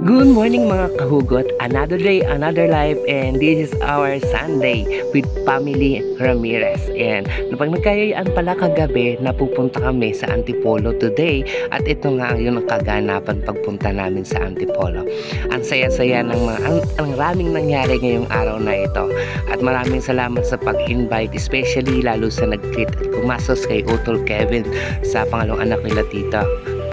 Good morning mga kahugot, another day, another life, and this is our Sunday with Family Ramirez. And napag nagkayayaan pala kagabi na pupunta kami sa Antipolo today, at ito nga yung kaganapan pagpunta namin sa Antipolo. Ang saya-saya ng ang raming nangyari ngayong araw na ito, at maraming salamat sa pag-invite, especially lalo sa nag-treat at kumasos kay Utol Kevin sa pangalawang anak nila tita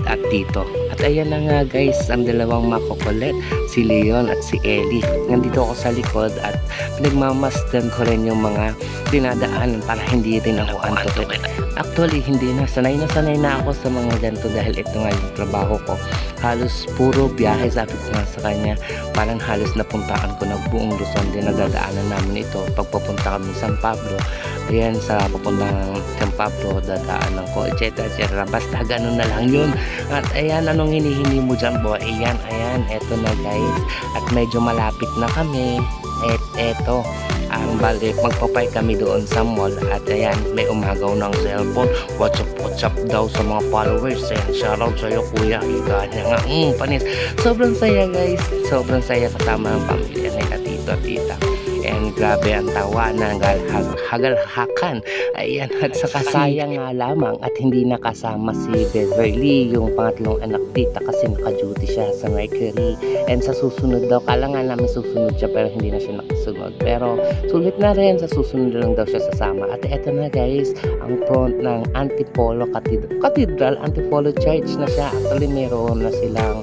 at tito. At ayan na nga guys, ang dalawang makukulit, si Leon at si Ellie. Nandito ako sa likod at pinagmamasdan ko rin yung mga dinadaanan para hindi rin ako antukin. Actually, hindi na. Sanay na ako sa mga ganito dahil ito nga yung trabaho ko. Halos puro biyahe, sabi ko nga sa kanya. Parang halos napuntaan ko na buong Luzon din nadadaanan namin ito. Pagpapunta kami sa San Pablo, ayan, sa papuntang San Pablo, dadaanan ko, etc. Basta ganun na lang yun. At ayan, anong hinihingi mo dyan, boy? Ayan, eto na guys. At medyo malapit na kami. Eto, ang balik, magpapay kami doon sa mall. At ayan, may umagaw ng cellphone. What's up daw sa mga followers. And shoutout sa'yo, kuya. Ika niya nga, panis. Sobrang saya guys. Sobrang saya kasama ng pamilya nila, tito at tita. And grabe ang tawa ng hagalhakan. Ayan, at saka sayang nga lamang at hindi nakasama si Beverly, yung pangatlong anak tita, kasi naka-duty siya sa Mercury. And sa susunod daw, kala nga namin susunod siya pero hindi na siya nakasunod. Pero sulit na rin, sa susunod lang daw siya sasama. At eto na guys, ang front ng Antipolo Cathedral, Antipolo Church na siya. Actually meron na silang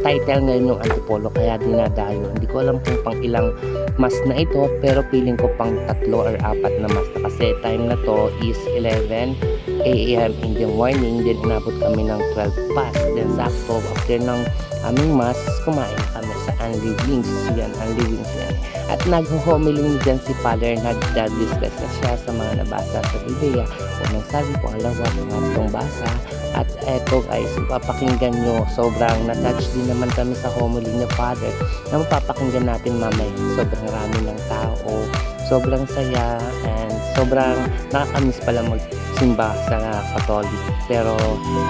title ngayon yung Antipolo, kaya dinadayo. Hindi ko alam kung pang ilang mas na ito, pero feeling ko pang 3 or 4 na mas na, kasi time na to is 11 AM in the morning. Then inabot kami ng 12 past. Then sakto after ng aming mas, kumain kami sa Unli Wings. Yan, Unli Wings yan. At nag-homiling dyan si Father, nag-discuss na siya sa mga nabasa sa Biblia. Unang sabi, pangalawa, pangatlong basa. At eto guys, papakinggan nyo. Sobrang na-touch din naman kami sa homily ni Father na mapapakinggan natin mamaya. Sobrang rami ng tao, sobrang saya, and sobrang nakakamiss pala magsimba sa Catholic. Pero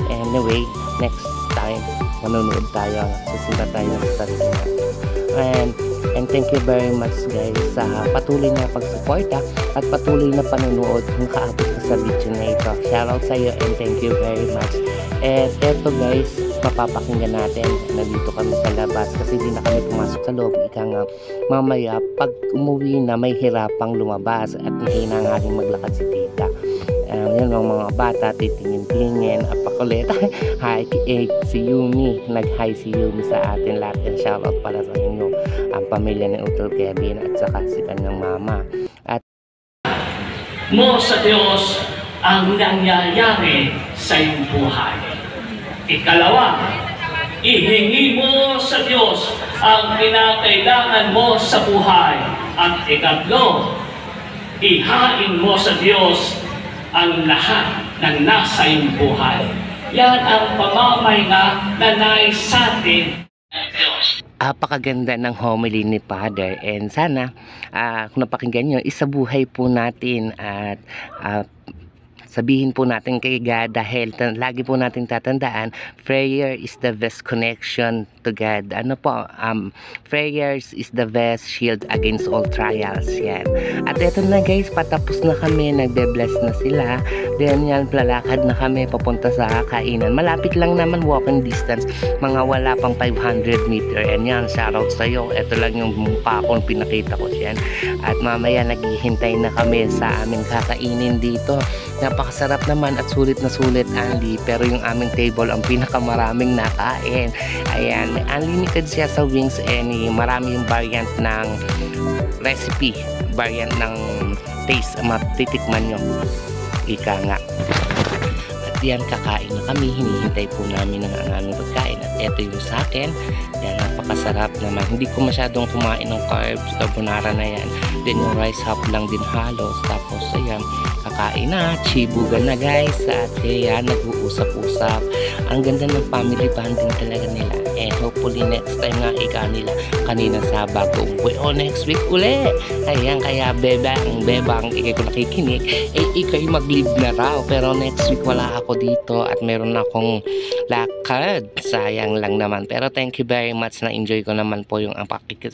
anyway, next time manonood tayo, susimba tayo sa sarili natin. And thank you very much guys sa patuloy na pagsuporta at patuloy na panonood kung kaabot ka sa video na ito. Shoutout sa iyo and thank you very much. And eto guys, mapapakinggan natin. Nandito kami sa labas kasi di na kami pumasok sa loob. Ika nga, mamaya pag umuwi na may hirapang lumabas at mahina nga rin maglakad si tita. Yan ang mga bata, titingin-tingin, apakulit. Hi, si Yumi. Nag-hi si Yumi sa atin lahat. And shoutout pala sa inyo, ang pamilya ni Utol Kevin at saka si kanyang mama. At mo sa Diyos ang nangyayari sa iyong buhay. Ikalawa, ihingi mo sa Diyos ang kinakailangan mo sa buhay. At ikatlo, ihain mo sa Diyos ang lahat ng nasa iyong buhay. Yan ang pamamay na nanay sa atin. Apakaganda ng homily ni Father, and sana kung napakinggan nyo, isabuhay po natin at sabihin po natin kay God, dahil lagi po natin tatandaan, prayer is the best connection to God. Ano po, prayers is the best shield against all trials. Yan. At eto na guys, patapos na kami, nagbe-bless na sila. Then yan, lalakad na kami papunta sa kainan. Malapit lang naman, walking distance, mga wala pang 500 meter. And yan, shoutout sa'yo. Eto lang yung mukha kong pinakita ko yan. At mamaya naghihintay na kami sa aming kakainin dito. Napakasarap naman at sulit na sulit, Andy. Pero yung aming table ang pinakamaraming nakain. Ayan, unlimited siya sa wings, and marami yung variant ng recipe, variant ng taste, matitikman nyo. Ika nga. At yan, kakain na kami. Hinihintay po namin ang aming pagkain. At eto yung sa akin. Yan, napakasarap naman. Hindi ko masyadong kumain ng carbs, carbonara na yan. Then yung rice half lang din halos. Tapos ayan, kakain na, chibugan na guys. At yan, nag-uusap-usap. Ang ganda ng family bonding talaga nila. And hopefully next time nga ika nila kanina sa bago umuwi o next week uli. Ayan, kaya bebang ikay ko nakikinig, ikay mag-leave na raw. Pero next week wala ako dito at meron akong lakad. Sayang lang naman. Pero thank you very much, na enjoy ko naman po yung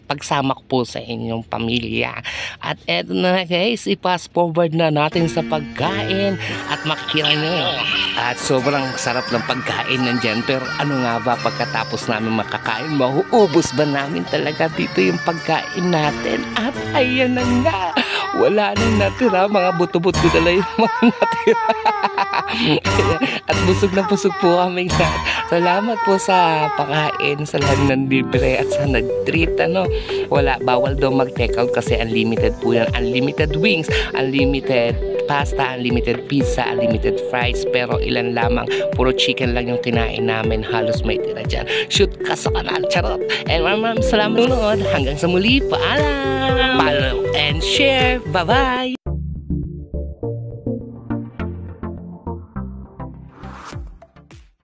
pagsama ko po sa inyong pamilya. At eto na guys, i-fast forward na natin sa pagkain at makikita nyo. At sobrang sarap ng pagkain nandyan. Pero ano nga ba pagkatapos namin makakain, mauubos ba namin talaga dito yung pagkain natin? At ayan na nga, wala nang natira, mga buto-buto na lang yung mga natira. At busog na busog po kami. Salamat po sa pakain, sa lahat ng libre at sa nag-treat. Wala, bawal daw mag-take out kasi unlimited po yan. Unlimited wings, unlimited pasta, unlimited pizza, unlimited fries. Pero ilan lamang, puro chicken lang yung kinain namin. Halos may tira dyan. Shoot ka sa kanal, charot. And maraming salamat nanonood. Hanggang sa muli, paalam! Follow and share. Bye-bye!